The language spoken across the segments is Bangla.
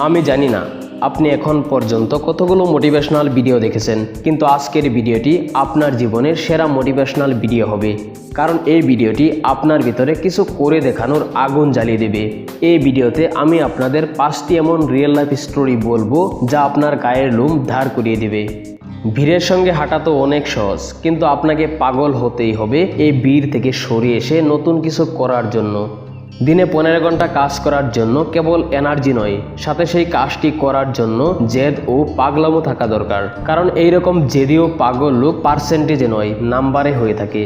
আমি জানি না আপনি এখন পর্যন্ত কতগুলো মোটিভেশনাল ভিডিও দেখেছেন, কিন্তু আজকের ভিডিওটি আপনার জীবনের সেরা মোটিভেশনাল ভিডিও হবে, কারণ এই ভিডিওটি আপনার ভিতরে কিছু করে দেখানোর আগুন জ্বালিয়ে দেবে। এই ভিডিওতে আমি আপনাদের 5টি এমন রিয়েল লাইফ স্টোরি বলবো যা আপনার গায়ের লোম ধার করিয়ে দেবে। ভিড়ের সঙ্গে হাঁটা তো অনেক সহজ, কিন্তু আপনাকে পাগল হতেই হবে এই ভিড় থেকে সরিয়ে এসে নতুন কিছু করার জন্য। দিনে 15 ঘন্টা কাজ করার জন্য কেবল এনার্জি নয়, সাথে সেই কাজটি করার জন্য জেদ ও পাগলামো থাকা দরকার। কারণ এইরকম জেদি ও পাগল লোক পার্সেন্টেজে নয়, নাম্বারে হয়ে থাকে।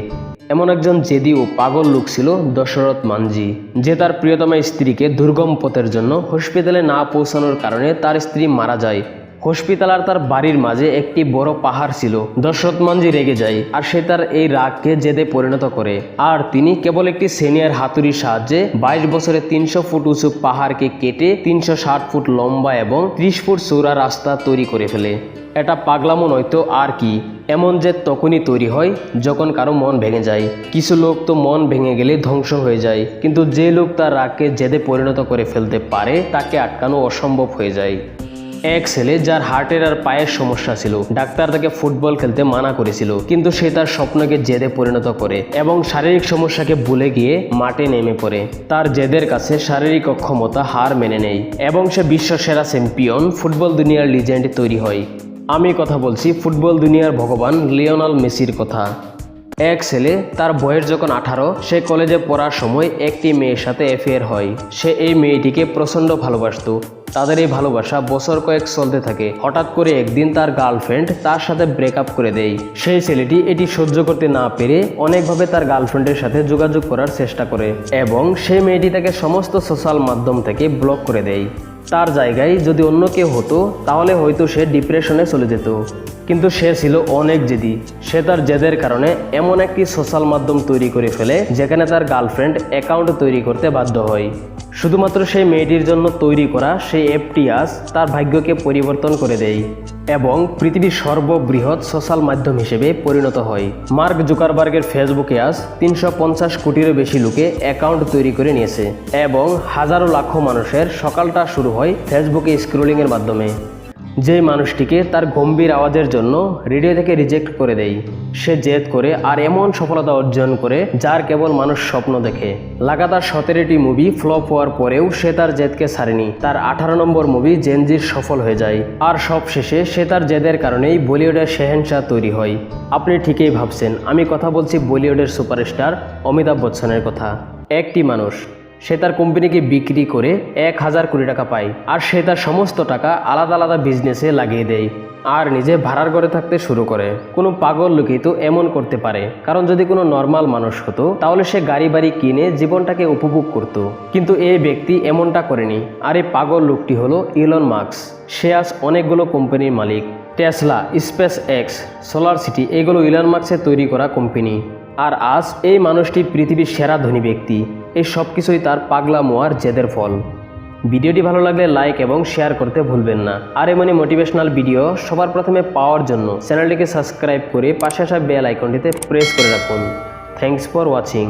এমন একজন জেদি ও পাগল লোক ছিল দশরথ মানজি, যে তার প্রিয়তমা স্ত্রীকে দুর্গম পথের জন্য হসপিটালে না পৌঁছানোর কারণে তার স্ত্রী মারা যায়। হসপিটাল আর তার বাড়ির মাঝে একটি বড় পাহাড় ছিল। দশরথ মানজি রেগে যায় আর সে তার এই রাগকে জেদে পরিণত করে। আর তিনি কেবল একটি সিনিয়র হাতুড়ির সাহায্যে 22 বছরে 300 ফুট উঁচু পাহাড়কে কেটে 360 ফুট লম্বা এবং 30 ফুট চৌড়া রাস্তা তৈরি করে ফেলে। এটা পাগলামো নয়তো আর কি। এমন যে তখনই তৈরি হয় যখন কারো মন ভেঙে যায়। কিছু লোক তো মন ভেঙে গেলে ধ্বংস হয়ে যায়, কিন্তু যে লোক তার রাগকে জেদে পরিণত করে ফেলতে পারে তাকে আটকানো অসম্ভব হয়ে যায়। এক ছেলে যার হার্টের আর পায়ের সমস্যা ছিল, ডাক্তার তাকে ফুটবল খেলতে মানা করেছিল, কিন্তু সে তার স্বপ্নকে জেদে পরিণত করে এবং শারীরিক সমস্যাকে ভুলে গিয়ে মাঠে নেমে পড়ে। তার জেদের কাছে শারীরিক অক্ষমতা হার মেনে নেয় এবং সে বিশ্বসেরা চ্যাম্পিয়ন, ফুটবল দুনিয়ার লিজেন্ড তৈরি হয়। আমি কথা বলছি ফুটবল দুনিয়ার ভগবান লিওনেল মেসির কথা। এক ছেলে, তার বয়স যখন 18, সে কলেজে পড়ার সময় একটি মেয়ের সাথে অ্যাফেয়ার হয়। সে এই মেয়েটিকে প্রচণ্ড ভালোবাসতো। তাদের এই ভালোবাসা বছর কয়েক চলতে থাকে। হঠাৎ করে একদিন তার গার্লফ্রেন্ড তার সাথে ব্রেকআপ করে দেয়। সেই ছেলেটি এটি সহ্য করতে না পেরে অনেকভাবে তার গার্লফ্রেন্ডের সাথে যোগাযোগ করার চেষ্টা করে এবং সেই মেয়েটি তাকে সমস্ত সোশ্যাল মাধ্যম থেকে ব্লক করে দেয়। তার জায়গায় যদি অন্য কেউ হতো তাহলে হয়তো সে ডিপ্রেশনে চলে যেত, কিন্তু সে ছিল অনেক জেদি। সে তার জেদের কারণে এমন একটি সোশ্যাল মাধ্যম তৈরি করে ফেলে যেখানে তার গার্লফ্রেন্ড অ্যাকাউন্ট তৈরি করতে বাধ্য হয়। শুধুমাত্র সেই মেয়েটির জন্য তৈরি করা সেই অ্যাপটি আজ তার ভাগ্যকে পরিবর্তন করে দেয় এবং পৃথিবীর সর্ববৃহৎ সোশ্যাল মাধ্যম হিসেবে পরিণত হয়। মার্ক জুকারবার্গের ফেসবুকে আজ 350 কোটিরও বেশি লোকে অ্যাকাউন্ট তৈরি করে নিয়েছে এবং হাজারো লাখো মানুষের সকালটা শুরু হয় ফেসবুকে স্ক্রলিংয়ের মাধ্যমে। যে মানুষটিকে তার গম্ভীর আওয়াজের জন্য রেডিও থেকে রিজেক্ট করে দেয়, সে জেদ করে আর এমন সফলতা অর্জন করে যার কেবল মানুষ স্বপ্ন দেখে। লাগাতার 17টি মুভি ফ্লপ হওয়ার পরেও সে তার জেদকে ছাড়েনি। তার 18 নম্বর মুভি জেনজির সফল হয়ে যায় আর সব শেষে সে তার জেদের কারণেই বলিউডের শেহেনশাহ তৈরি হয়। আপনি ঠিকই ভাবছেন, আমি কথা বলছি বলিউডের সুপারস্টার অমিতাভ বচ্চনের কথা। একটি মানুষ, সে তার কোম্পানিকে বিক্রি করে 1000 কোটি টাকা পায় আর সে তার সমস্ত টাকা আলাদা আলাদা বিজনেসে লাগিয়ে দেয় আর নিজে ভাড়ার ঘরে থাকতে শুরু করে। কোনো পাগল লোকই তো এমন করতে পারে, কারণ যদি কোনো নর্মাল মানুষ হতো তাহলে সে গাড়ি বাড়ি কিনে জীবনটাকে উপভোগ করত, কিন্তু এই ব্যক্তি এমনটা করেনি। আর এই পাগল লোকটি হলো ইলন মাস্ক। সে আজ অনেকগুলো কোম্পানির মালিক। Tesla, SpaceX, SolarCity, এগুলো ইলন মাস্কের তৈরি করা কোম্পানি। আর আজ এই মানুষটি পৃথিবীর সেরা ধনী ব্যক্তি। এই সব কিছুই তার পাগলামো আর জেদের ফল। ভিডিওটি ভালো লাগলে লাইক এবং শেয়ার করতে ভুলবেন না। আর এমনই মোটিভেশনাল ভিডিও সবার প্রথমে পাওয়ার জন্য চ্যানেলটিকে সাবস্ক্রাইব করে পাশে আসা বেল আইকনটিতে প্রেস করে রাখুন। Thanks for watching.